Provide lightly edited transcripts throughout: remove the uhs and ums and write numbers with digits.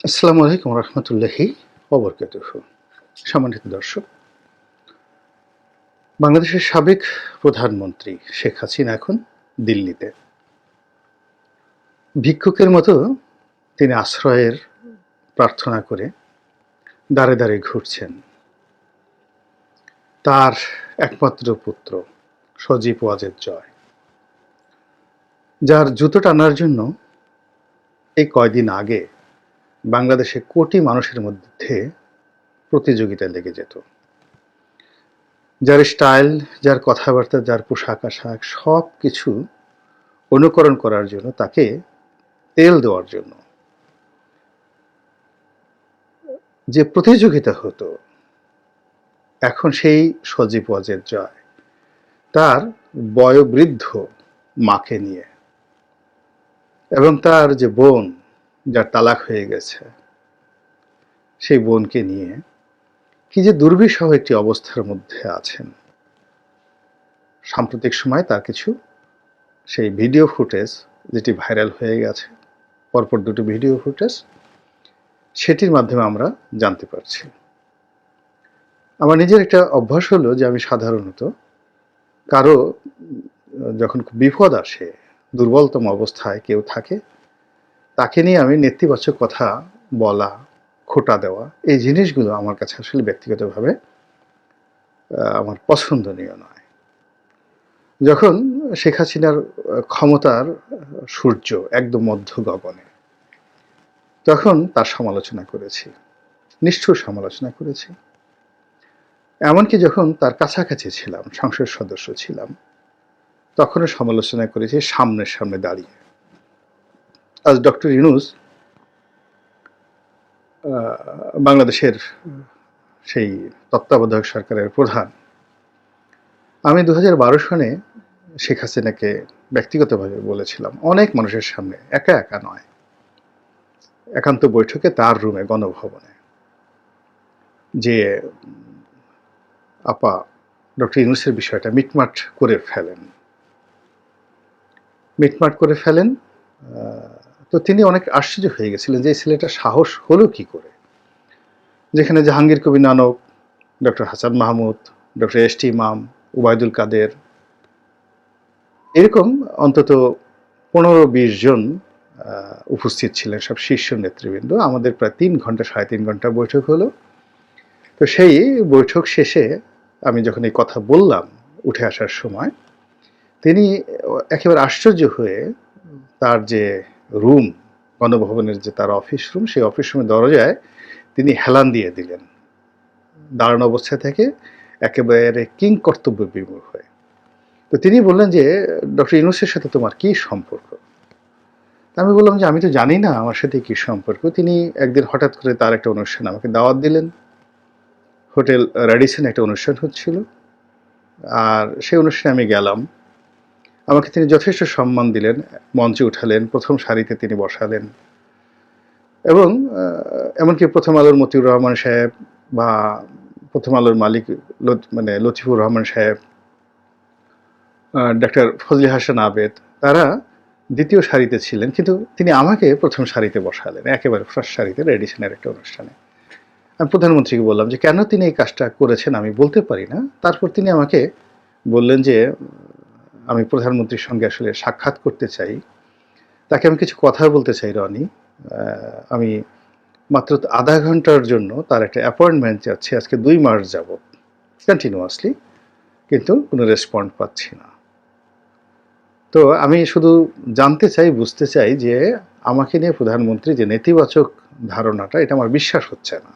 আসসালামু আলাইকুম রহমতুল্লাহি ওবরকাতুহু। সম্মানিত দর্শক, বাংলাদেশের সাবেক প্রধানমন্ত্রী শেখ হাসিনা এখন দিল্লিতে ভিক্ষুকের মতো তিনি আশ্রয়ের প্রার্থনা করে দাঁড়ে দাঁড়ে ঘুরছেন। তার একমাত্র পুত্র সজীব ওয়াজেদ জয়, যার জুতো টানার জন্য এই কয়দিন আগে বাংলাদেশে কোটি মানুষের মধ্যে প্রতিযোগিতা লেগে যেত। যার স্টাইল, যার কথাবার্তা, যার পোশাক আশাক সব কিছু অনুকরণ করার জন্য, তাকে তেল দেওয়ার জন্য যে প্রতিযোগিতা হতো, এখন সেই সজীব ওয়াজেদ জয় তার বয়োবৃদ্ধ মাকে নিয়ে এবং তার যে বোন, যার তালাক হয়ে গেছে, সেই বোনকে নিয়ে কি যে দুর্বিষহ একটি অবস্থার মধ্যে আছেন। সাম্প্রতিক সময় তার কিছু সেই ভিডিও ফুটেজ যেটি ভাইরাল হয়ে গেছে, পরপর দুটো ভিডিও ফুটেজ, সেটির মাধ্যমে আমরা জানতে পারছি। আমার নিজের একটা অভ্যাস হলো যে আমি সাধারণত কারো যখন বিপদ আসে, দুর্বলতম অবস্থায় কেউ থাকে, তাকে নিয়ে আমি নেতিবাচক কথা বলা, খোঁটা দেওয়া, এই জিনিসগুলো আমার কাছে আসলে ব্যক্তিগতভাবে আমার পছন্দনীয় নয়। যখন শেখ হাসিনার ক্ষমতার সূর্য একদম মধ্য গগনে, তখন তার সমালোচনা করেছি, নিষ্ঠুর সমালোচনা করেছি। এমনকি যখন তার কাছাকাছি ছিলাম, সংসদ সদস্য ছিলাম, তখনও সমালোচনা করেছি সামনের সামনে দাঁড়িয়ে। আজ ডক্টর ইউনূস বাংলাদেশের সেই তত্ত্বাবধায়ক সরকারের প্রধান। আমি 2012 সনে শেখ হাসিনাকে ব্যক্তিগতভাবে বলেছিলাম, অনেক মানুষের সামনে, একা একা নয়, একান্ত বৈঠকে তার রুমে, গণভবনে, যে আপা ডক্টর ইউনূসের বিষয়টা মিটমাট করে ফেলেন, মিটমাট করে ফেলেন। তো তিনি অনেক আশ্চর্য হয়ে গেছিলেন যে এই ছেলেটা সাহস হলো কি করে, যেখানে Jahangir Kabir Nanak, doctor Hasan Mahmud, doctor S T Imam, Obaidul কাদের, এরকম অন্তত 15-20 জন উপস্থিত ছিলেন, সব শীর্ষ নেতৃবৃন্দ। আমাদের প্রায় 3 ঘন্টা, 3.5 ঘন্টা বৈঠক হলো। তো সেই বৈঠক শেষে আমি যখন এই কথা বললাম উঠে আসার সময়, তিনি একেবারে আশ্চর্য হয়ে তার যে রুম, গণভবনের যে তার অফিস রুম, সেই অফিস রুমের দরজায় তিনি হেলান দিয়ে দিলেন, দাঁড়ানো অবস্থা থেকে একেবারে কিং কর্তব্য বিমূঢ় হয়ে। তো তিনি বললেন যে ডক্টর ইউনূসের সাথে তোমার কি সম্পর্ক? আমি বললাম যে আমি তো জানি না আমার সাথে কি সম্পর্ক। তিনি একদিন হঠাৎ করে তার একটা অনুষ্ঠান আমাকে দাওয়াত দিলেন, হোটেল র্যাডিসন একটা অনুষ্ঠান হচ্ছিল, আর সেই অনুষ্ঠানে আমি গেলাম। আমাকে তিনি যথেষ্ট সম্মান দিলেন, মঞ্চে উঠালেন, প্রথম সারিতে তিনি বসালেন, এবং এমনকি প্রথম আলোর মতিউর রহমান সাহেব বা প্রথম আলোর মালিক মানে লতিফুর রহমান সাহেব, ডাক্তার ফজলে হাসান আবেদ, তারা দ্বিতীয় সারিতে ছিলেন, কিন্তু তিনি আমাকে প্রথম সারিতে বসালেন, একেবারে ফার্স্ট সারিতে, রেডিসনের একটা অনুষ্ঠানে। আমি প্রধানমন্ত্রীকে বললাম যে কেন তিনি এই কাজটা করেছেন আমি বলতে পারি না। তারপর তিনি আমাকে বললেন যে আমি প্রধানমন্ত্রীর সঙ্গে আসলে সাক্ষাৎ করতে চাই, তাকে আমি কিছু কথা বলতে চাই রনি। আমি মাত্র আধা ঘন্টার জন্য তার একটা অ্যাপয়েন্টমেন্ট যাচ্ছে, আজকে 2 মাস যাবত কন্টিনিউয়াসলি, কিন্তু কোনো রেসপন্ড পাচ্ছি না। তো আমি শুধু জানতে চাই, বুঝতে চাই যে আমাকে নিয়ে প্রধানমন্ত্রী যে নেতিবাচক ধারণাটা, এটা আমার বিশ্বাস হচ্ছে না।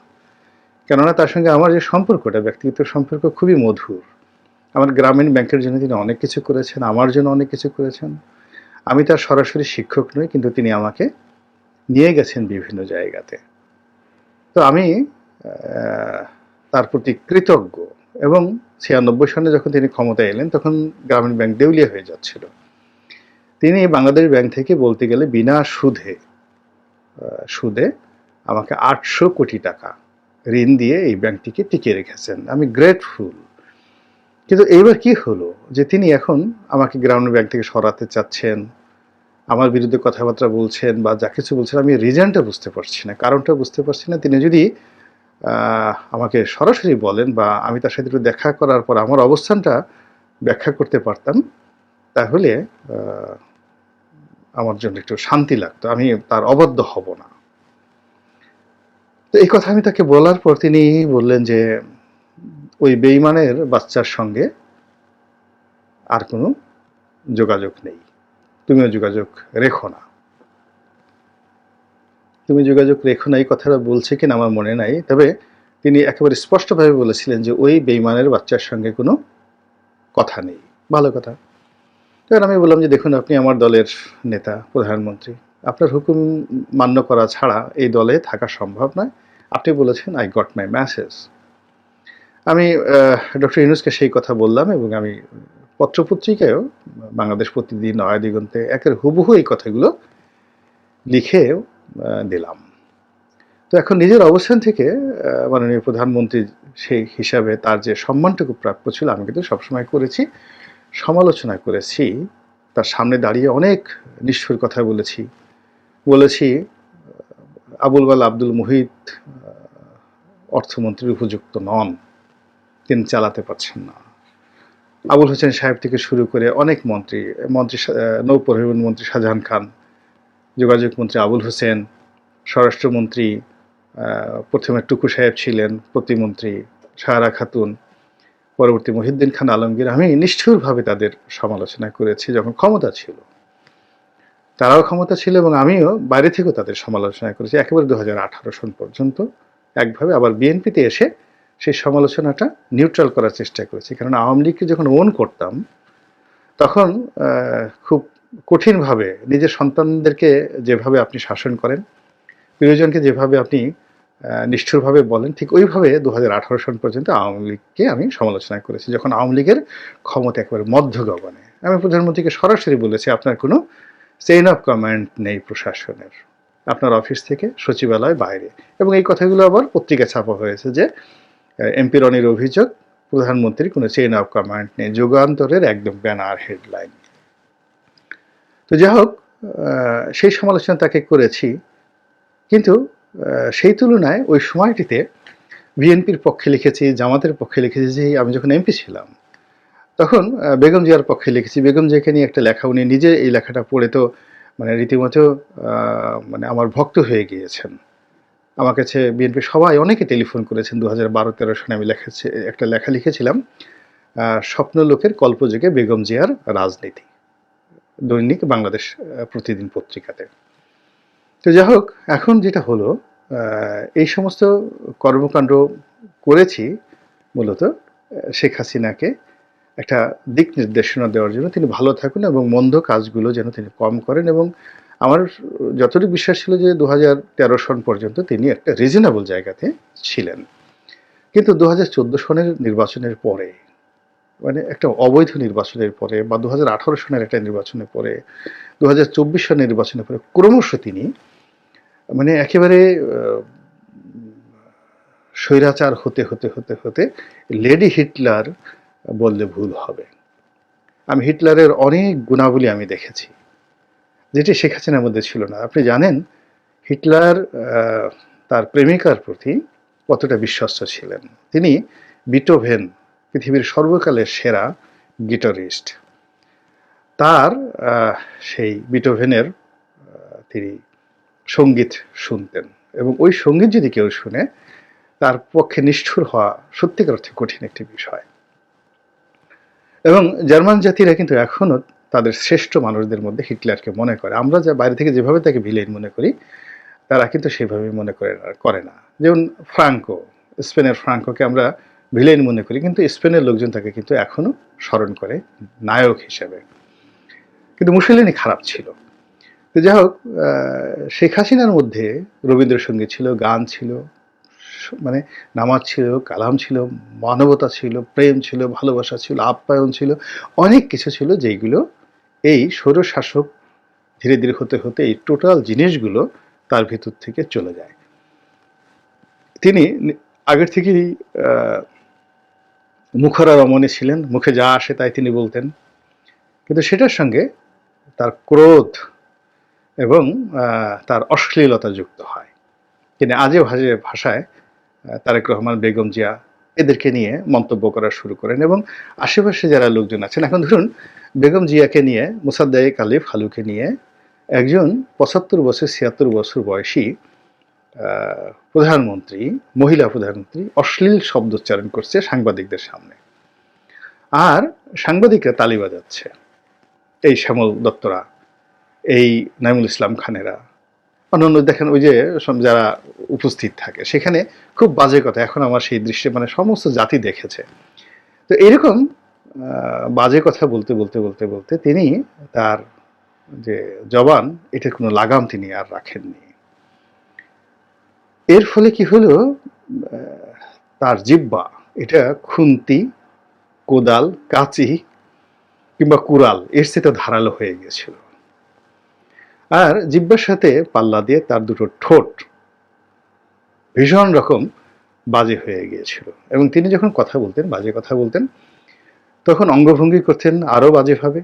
কেননা তার সঙ্গে আমার যে সম্পর্কটা, ব্যক্তিগত সম্পর্ক, খুবই মধুর। আমার গ্রামীণ ব্যাংকের জন্য তিনি অনেক কিছু করেছেন, আমার জন্য অনেক কিছু করেছেন। আমি তার সরাসরি শিক্ষক নই, কিন্তু তিনি আমাকে নিয়ে গেছেন বিভিন্ন জায়গাতে। তো আমি তার প্রতি কৃতজ্ঞ। এবং 96 সনে যখন তিনি ক্ষমতায় এলেন, তখন গ্রামীণ ব্যাংক দেউলিয়া হয়ে যাচ্ছিল। তিনি বাংলাদেশ ব্যাংক থেকে বলতে গেলে বিনা সুদে আমাকে 800 কোটি টাকা ঋণ দিয়ে এই ব্যাংকটিকে টিকিয়ে রেখেছেন। আমি গ্রেটফুল। কিন্তু এইবার কি হলো যে তিনি এখন আমাকে গ্রামীণ ব্যাংক থেকে সরাতে চাচ্ছেন, আমার বিরুদ্ধে কথাবার্তা বলছেন বা যা কিছু বলছেন, আমি রিজনটা বুঝতে পারছি না, কারণটা বুঝতে পারছি না। তিনি যদি আমাকে সরাসরি বলেন বা আমি তার সাথে একটু দেখা করার পর আমার অবস্থানটা ব্যাখ্যা করতে পারতাম, তাহলে আমার জন্য একটু শান্তি লাগতো, আমি তার অবাধ্য হব না। তো এই কথা আমি তাকে বলার পর তিনি বললেন যে ওই বেঈমানের বাচ্চার সঙ্গে আর কোনো যোগাযোগ নেই, তুমিও যোগাযোগ রেখো না। তুমি যোগাযোগ রেখো না এই কথাটা বলছে কিনা আমার মনে নাই, তবে তিনি একেবারে স্পষ্টভাবে বলেছিলেন যে ওই বেঈমানের বাচ্চার সঙ্গে কোনো কথা নেই। ভালো কথা। তখন আমি বললাম যে দেখুন, আপনি আমার দলের নেতা, প্রধানমন্ত্রী, আপনার হুকুম মান্য করা ছাড়া এই দলে থাকা সম্ভব নয়। আপনি বলেছেন আই গট মাই মেসেজ। আমি ডক্টর ইউনূসকে সেই কথা বললাম এবং আমি পত্রপত্রিকায়ও, বাংলাদেশ প্রতিদিন, নয়া দিগন্তে একের হুবহু এই কথাগুলো লিখে দিলাম। তো এখন নিজের অবস্থান থেকে মাননীয় প্রধানমন্ত্রী সেই হিসাবে তার যে সম্মানটুকু প্রাপ্য ছিল আমি কিন্তু সবসময় করেছি, সমালোচনা করেছি, তার সামনে দাঁড়িয়ে অনেক নিষ্ঠুর কথা বলেছি আবুল বাল আব্দুল মুহিত অর্থমন্ত্রীর উপযুক্ত নন, তিনি চালাতে পারছেন না। আবুল হোসেন সাহেব থেকে শুরু করে অনেক মন্ত্রী, নৌপরিবহন মন্ত্রী শাহজাহান খান, যোগাযোগ মন্ত্রী আবুল হোসেন, স্বরাষ্ট্রমন্ত্রী প্রথমে টুকু সাহেব ছিলেন, প্রতিমন্ত্রী সাহারা খাতুন, পরবর্তী মহিউদ্দিন খান আলমগীর, আমি নিষ্ঠুরভাবে তাদের সমালোচনা করেছি যখন ক্ষমতা ছিল। তারাও ক্ষমতা ছিল এবং আমিও বাইরে থেকেও তাদের সমালোচনা করেছি একেবারে 2018 সন পর্যন্ত একভাবে। আবার বিএনপিতে এসে সেই সমালোচনাটা নিউট্রাল করার চেষ্টা করেছি, কারণ আওয়ামী লীগকে যখন ওন করতাম তখন খুব কঠিনভাবে নিজের সন্তানদেরকে যেভাবে আপনি শাসন করেন, প্রিয়জনকে যেভাবে আপনি নিষ্ঠুরভাবে বলেন, ঠিক ওইভাবে 2018 সন পর্যন্ত আওয়ামী লীগকে আমি সমালোচনা করেছি, যখন আওয়ামী লীগের ক্ষমতা একেবারে মধ্য গগনে। আমি প্রধানমন্ত্রীকে সরাসরি বলেছি আপনার কোনো চেইন অফ কমান্ড নেই প্রশাসনের, আপনার অফিস থেকে সচিবালয় বাইরে। এবং এই কথাগুলো আবার পত্রিকা ছাপা হয়েছে যে এমপি রনির অভিযোগ প্রধানমন্ত্রীর কোনো চেইন অফ কমান্ড নেই, যুগান্তরের একদম ব্যানার হেডলাইন। তো যাই হোক, সেই সমালোচনা তাকে করেছি, কিন্তু সেই তুলনায় ওই সময়টিতে বিএনপির পক্ষে লিখেছি, জামাতের পক্ষে লিখেছি। যে আমি যখন এমপি ছিলাম তখন বেগম জিয়ার পক্ষে লিখেছি। বেগম জিয়াকে নিয়ে একটা লেখা, উনি নিজে এই লেখাটা পড়ে তো মানে রীতিমতো মানে আমার ভক্ত হয়ে গিয়েছেন। আমার কাছে বিএনপি সবাই অনেকে টেলিফোন করেছেন। 2012-13 সনে আমি একটা লেখা লিখেছিলাম, স্বপ্নলোকের কল্পযুগে বেগম জিয়ার রাজনীতি, দৈনিক বাংলাদেশ প্রতিদিন পত্রিকাতে। তো যাই হোক, এখন যেটা হলো, এই সমস্ত কর্মকাণ্ড করেছি মূলত শেখ হাসিনাকে একটা দিক নির্দেশনা দেওয়ার জন্য, তিনি ভালো থাকুন এবং মন্দ কাজগুলো যেন তিনি কম করেন। এবং আমার যতটুকু বিশ্বাস ছিল যে 2013 সন পর্যন্ত তিনি একটা রিজনেবল জায়গাতে ছিলেন। কিন্তু 2014 সনের নির্বাচনের পরে, মানে একটা অবৈধ নির্বাচনের পরে, বা 2018 সনের একটা নির্বাচনের পরে, 2024 সনের নির্বাচনের পরে ক্রমশ তিনি মানে একেবারে স্বৈরাচার হতে হতে হতে হতে লেডি হিটলার বললে ভুল হবে। আমি হিটলারের অনেক গুণাবলী আমি দেখেছি যেটি শেখ হাসিনার মধ্যে ছিল না। আপনি জানেন হিটলার তার প্রেমিকার প্রতি কতটা বিশ্বস্ত ছিলেন। তিনি বিটোভেন, পৃথিবীর সর্বকালের সেরা গিটারিস্ট, তার সেই বিটোভেনের তিনি সঙ্গীত শুনতেন এবং ওই সঙ্গীত যদি কেউ শুনে তার পক্ষে নিষ্ঠুর হওয়া সত্যিকার অর্থে কঠিন একটি বিষয়। এবং জার্মান জাতিরা কিন্তু এখনো তাদের শ্রেষ্ঠ মানুষদের মধ্যে হিটলারকে মনে করে। আমরা যা বাইরে থেকে যেভাবে তাকে ভিলেন মনে করি, তারা কিন্তু সেভাবে মনে করে না। যেমন ফ্রাঙ্কো, স্পেনের ফ্রাঙ্কোকে আমরা ভিলেন মনে করি, কিন্তু স্পেনের লোকজন তাকে কিন্তু এখনো স্মরণ করে নায়ক হিসেবে। কিন্তু মুসলিনি খারাপ ছিল। তো যাই হোক, শেখ হাসিনার মধ্যে রবীন্দ্রসঙ্গীত ছিল, গান ছিল, মানে নামাজ ছিল, কালাম ছিল, মানবতা ছিল, প্রেম ছিল, ভালোবাসা ছিল, আপ্যায়ন ছিল, অনেক কিছু ছিল যেগুলো এই স্বৈরশাসক ধীরে ধীরে হতে হতে এই টোটাল জিনিসগুলো তার ভিতর থেকে চলে যায়। তিনি আগের থেকেই মুখরা রমণী ছিলেন, মুখে যা আসে তাই তিনি বলতেন, কিন্তু সেটার সঙ্গে তার ক্রোধ, এবং তার অশ্লীলতা যুক্ত হয়। তিনি আজে ভাষায় তারেক রহমান, বেগম জিয়া এদেরকে নিয়ে মন্তব্য করা শুরু করেন এবং আশেপাশে যারা লোকজন আছেন, এখন ধরুন বেগম জিয়াকে নিয়ে, মোসাদ্দেক আলী ফালুকে নিয়ে একজন ৭৫ বছর ৭৬ বছর বয়সী প্রধানমন্ত্রী, মহিলা প্রধানমন্ত্রী অশ্লীল শব্দ উচ্চারণ করছে সাংবাদিকদের সামনে, আর সাংবাদিকরা তালি বাজাচ্ছে। এই শ্যামল দত্তরা, এই নাইমুল ইসলাম খানেরা, অন্যান্য দেখেন ওই যে যারা উপস্থিত থাকে সেখানে খুব বাজে কথা। এখন আমার সেই দৃশ্যে মানে সমস্ত জাতি দেখেছে। তো এরকম বাজে কথা বলতে বলতে বলতে বলতে তিনি তার যে জবান, এটার কোনো লাগাম তিনি আর রাখেননি। এর ফলে কি হলো, তার জিহ্বা এটা খুন্তি, কোদাল, কাঁচি কিংবা কুড়াল এর চেয়ে ধারালো হয়ে গেছিল। আর জিহ্বার সাথে পাল্লা দিয়ে তার দুটো ঠোঁট ভীষণ রকম বাজে হয়ে গিয়েছিল। এবং তিনি যখন কথা বলতেন, বাজে কথা বলতেন, তখন অঙ্গভঙ্গি করতেন আরো বাজেভাবে।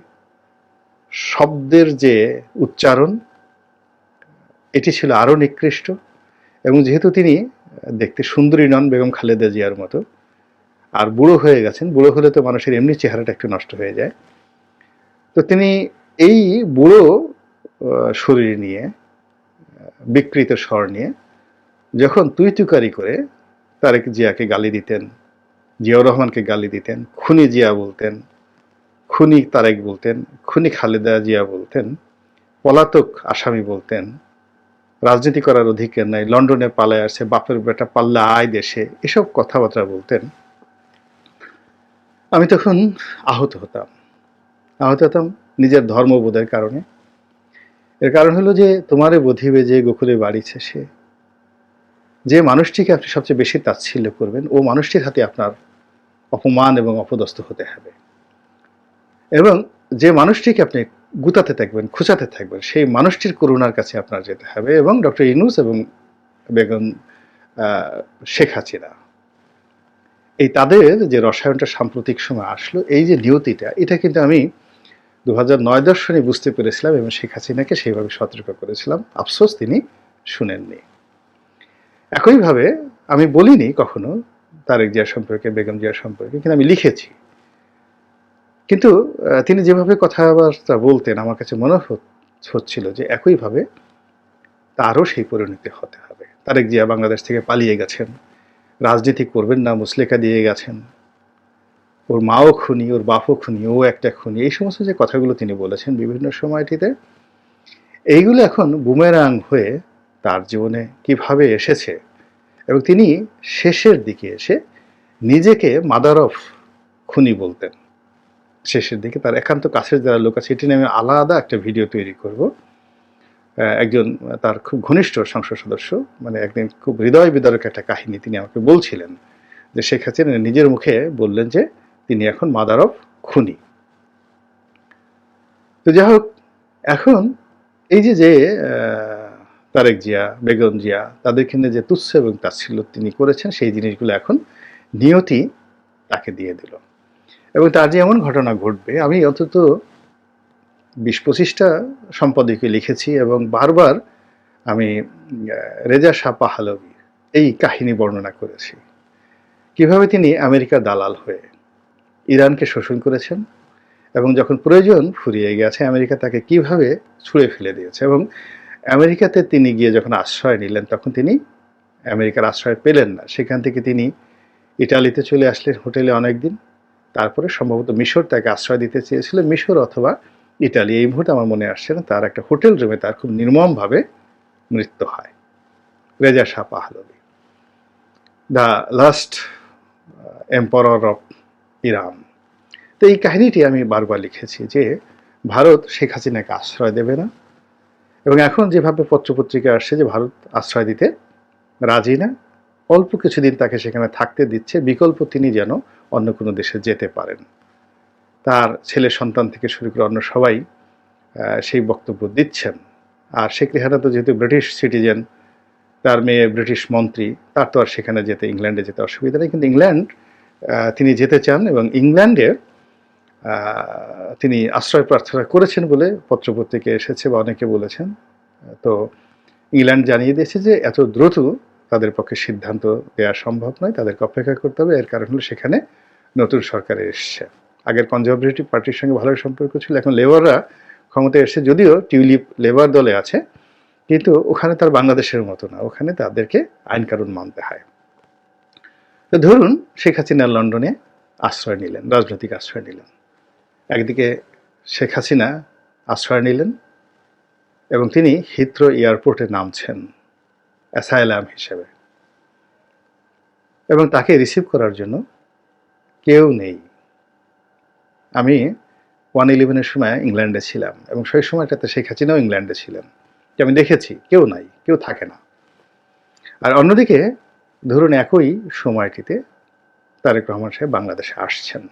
শব্দের যে উচ্চারণ, এটি ছিল আরো নিকৃষ্ট। এবং যেহেতু তিনি দেখতে সুন্দরী নন বেগম খালেদা জিয়ার মতো, আর বুড়ো হয়ে গেছেন, বুড়ো হলে তো মানুষের এমনি চেহারাটা একটু নষ্ট হয়ে যায়, তো তিনি এই বুড়ো শরীর নিয়ে, বিকৃত স্বর নিয়ে যখন তুই তুকারি করে তারেক জিয়াকে গালি দিতেন, জিয়াউর রহমানকে গালি দিতেন, খুনি জিয়া বলতেন, খুনি তারেক বলতেন, খুনি খালেদা জিয়া বলতেন, পলাতক আসামি বলতেন, রাজনীতি করার অধিকার নাই, লন্ডনে পালায় আসছে, বাপের বেটা পাল্লা আয় দেশে, এসব কথাবার্তা বলতেন, আমি তখন আহত হতাম নিজের ধর্মবোধের কারণে। এর কারণ হলো যে তোমারে বধিবে যে গোকুলে বাড়িছে সে, যে মানুষটিকে আপনি সবচেয়ে বেশি তাচ্ছিল্য করবেন, ও মানুষটির হাতে আপনার অপমান এবং অপদস্থ হতে হবে। এবং যে মানুষটিকে আপনি গুতাতে থাকবেন, খুঁচাতে থাকবেন, সেই মানুষটির করুণার কাছে আপনার যেতে হবে। এবং ডক্টর ইউনূস এবং বেগম শেখ হাসিনা, এই তাদের যে রসায়নটা সাম্প্রতিক সময় আসলো, এই যে নিয়তিটা, এটা কিন্তু আমি 2009-10 সনে বুঝতে পেরেছিলাম এবং শেখ হাসিনাকে সেইভাবে সতর্ক করেছিলাম। আফসোস তিনি শুনেননি। একইভাবে আমি বলিনি কখনো তারেক জিয়া সম্পর্কে, বেগম জিয়া সম্পর্কে, কিন্তু আমি লিখেছি। কিন্তু তিনি যেভাবে কথাবার্তা বলতেন, আমার কাছে মনে হচ্ছিল যে একইভাবে তারও সেই পরিণতি হতে হবে। তারেক জিয়া বাংলাদেশ থেকে পালিয়ে গেছেন, রাজনীতি করবেন না মুসলেখা দিয়ে গেছেন, ওর মাও খুনি, ওর বাপও খুনি, ও একটা খুনি, এই সমস্ত যে কথাগুলো তিনি বলেছেন বিভিন্ন সময়টিতে, এইগুলো এখন বুমেরাং হয়ে তার জীবনে কিভাবে এসেছে। এবং তিনি শেষের দিকে এসে নিজেকে মাদার অফ খুনি বলতেন। শেষের দিকে তার একান্ত কাছের যারা লোক আছে, এটি নিয়ে আমি আলাদা একটা ভিডিও তৈরি করব। একজন তার খুব ঘনিষ্ঠ সংসদ সদস্য, মানে একদিন খুব হৃদয় বিদারক একটা কাহিনী তিনি আমাকে বলছিলেন, যে শেখ হাসিনা নিজের মুখে বললেন যে তিনি এখন মাদার অফ খুনি। তো যাই হোক, এখন এই যে তারেক জিয়া, বেগম জিয়া, তাদেরকে নিয়ে যে তুচ্ছ এবং তাচ্ছিল্য তিনি করেছেন, সেই জিনিসগুলো এখন নিয়তি তাকে দিয়ে দিল। এবং তার যে এমন ঘটনা ঘটবে, আমি অন্তত 20-25টা সম্পাদকীয় লিখেছি এবং বারবার আমি রেজা শাহ পাহলভী এই কাহিনী বর্ণনা করেছি, কিভাবে তিনি আমেরিকার দালাল হয়ে ইরানকে শোষণ করেছেন এবং যখন প্রয়োজন ফুরিয়ে গেছে আমেরিকা তাকে কিভাবে ছুঁড়ে ফেলে দিয়েছে। এবং আমেরিকাতে তিনি গিয়ে যখন আশ্রয় নিলেন, তখন তিনি আমেরিকার আশ্রয় পেলেন না, সেখান থেকে তিনি ইটালিতে চলে আসলেন হোটেলে অনেকদিন। তারপরে সম্ভবত মিশর তাকে আশ্রয় দিতে চেয়েছিল, মিশর অথবা ইটালি, এই মুহূর্তে আমার মনে আসছে না। তার একটা হোটেল রুমে তার খুব নির্মমভাবে মৃত্যু হয়। Reza Shah Pahlavi, the last emperor of Iran. তো এই কাহিনীটি আমি বারবার লিখেছি যে ভারত শেখ হাসিনাকে আশ্রয় দেবে না। এবং এখন যেভাবে পত্রপত্রিকা আসছে যে ভারত আশ্রয় দিতে রাজি না, অল্প কিছুদিন তাকে সেখানে থাকতে দিচ্ছে, বিকল্প তিনি যেন অন্য কোনো দেশে যেতে পারেন। তার ছেলে সন্তান থেকে শুরু করে অন্য সবাই সেই বক্তব্য দিচ্ছেন। আর শেখ রেহানা তো যেহেতু ব্রিটিশ সিটিজেন, তার মেয়ে ব্রিটিশ মন্ত্রী, তার তো আর সেখানে যেতে, ইংল্যান্ডে যেতে অসুবিধা নেই। কিন্তু ইংল্যান্ড তিনি যেতে চান এবং ইংল্যান্ডে তিনি আশ্রয় প্রার্থনা করেছেন বলে পত্রপত্রিকায় এসেছে বা অনেকে বলেছেন। তো ইংল্যান্ড জানিয়ে দিয়েছে যে এত দ্রুত তাদের পক্ষে সিদ্ধান্ত দেওয়া সম্ভব নয়, তাদেরকে অপেক্ষা করতে হবে। এর কারণ হলো সেখানে নতুন সরকার এসছে। আগের কনজারভেটিভ পার্টির সঙ্গে ভালো সম্পর্ক ছিল, এখন লেবাররা ক্ষমতায় এসছে, যদিও টিউলিপ লেবার দলে আছে, কিন্তু ওখানে তার বাংলাদেশের মতো না, ওখানে তাদেরকে আইন কানুন মানতে হয়। তো ধরুন শেখ হাসিনা লন্ডনে আশ্রয় নিলেন, রাজনৈতিক আশ্রয় নিলেন। একদিকে শেখ হাসিনা আশ্রয় নিলেন এবং তিনি হিথ্রো এয়ারপোর্টে নামছেন অ্যাসাইলাম হিসেবে, এবং তাকে রিসিভ করার জন্য কেউ নেই। আমি 1/11-এর সময় ইংল্যান্ডে ছিলাম এবং সেই সময়টাতে শেখ হাসিনাও ইংল্যান্ডে ছিলেন, আমি দেখেছি কেউ নাই, কেউ থাকে না। আর অন্যদিকে ধরুন একই সময়টিতে তারেক রহমান সাহেব বাংলাদেশে আসছেন,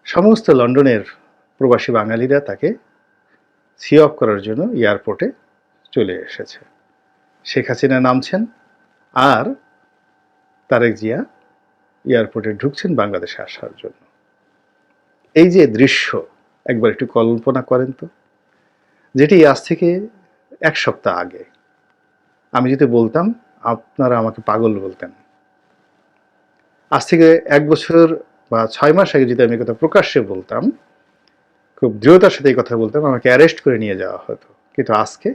সমস্ত লন্ডনের প্রবাসী বাঙালিরা তাকে সি অফ করার জন্য এয়ারপোর্টে চলে এসেছে। শেখ হাসিনা নামছেন আর তারেক জিয়া এয়ারপোর্টে ঢুকছেন বাংলাদেশে আসার জন্য। এই যে দৃশ্য একবার একটু কল্পনা করেন তো, যেটি আজ থেকে 1 সপ্তাহ আগে আমি যদি বলতাম আপনারা আমাকে পাগল বলতেন। আজ থেকে 1 বছর বা 6 মাস আগে যদি আমি কথা প্রকাশ্যে বলতাম, খুব দৃঢ়তার সাথে এই কথা বলতাম, আমাকে অ্যারেস্ট করে নিয়ে যাওয়া হতো। কিন্তু আজকে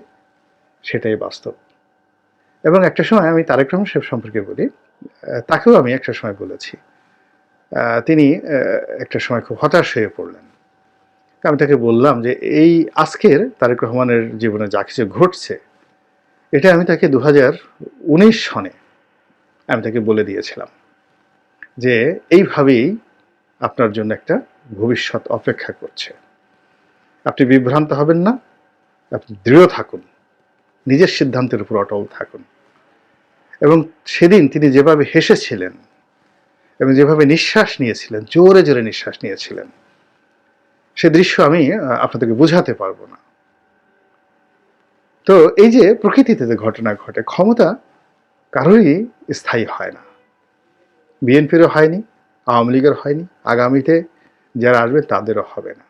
সেটাই বাস্তব। এবং একটা সময় আমি তারেক রহমান সাহেব সম্পর্কে বলি, তাকেও আমি একটা সময় বলেছি, তিনি একটা সময় খুব হতাশ হয়ে পড়লেন। আমি তাকে বললাম যে এই আজকের তারেক রহমানের জীবনে যা কিছু ঘটছে, এটা আমি তাকে 2019 সনে আমি তাকে বলে দিয়েছিলাম যে এইভাবেই আপনার জন্য একটা ভবিষ্যৎ অপেক্ষা করছে। আপনি বিভ্রান্ত হবেন না, আপনি দৃঢ় থাকুন, নিজের সিদ্ধান্তের উপর অটল থাকুন। এবং সেদিন তিনি যেভাবে হেসেছিলেন এবং যেভাবে নিঃশ্বাস নিয়েছিলেন, জোরে জোরে নিঃশ্বাস নিয়েছিলেন, সে দৃশ্য আমি আপনাদেরকে বোঝাতে পারবো না। তো এই যে প্রকৃতিতে যে ঘটনা ঘটে, ক্ষমতা কারোরই স্থায়ী হয় না, বিএনপিরও হয়নি, আওয়ামী লীগের হয়নি, আগামীতে যারা আসবে তাদেরও হবে না।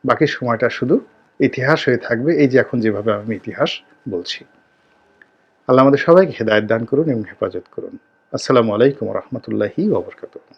বাকি সময়টা শুধু ইতিহাস হয়ে থাকবে, এই যে এখন যেভাবে আমি ইতিহাস বলছি। আল্লাহ আমাদের সবাইকে হেদায়েত দান করুন এবং হেফাজত করুন। আসসালামু আলাইকুম ওয়া রাহমাতুল্লাহি ওয়া বারাকাতুহু।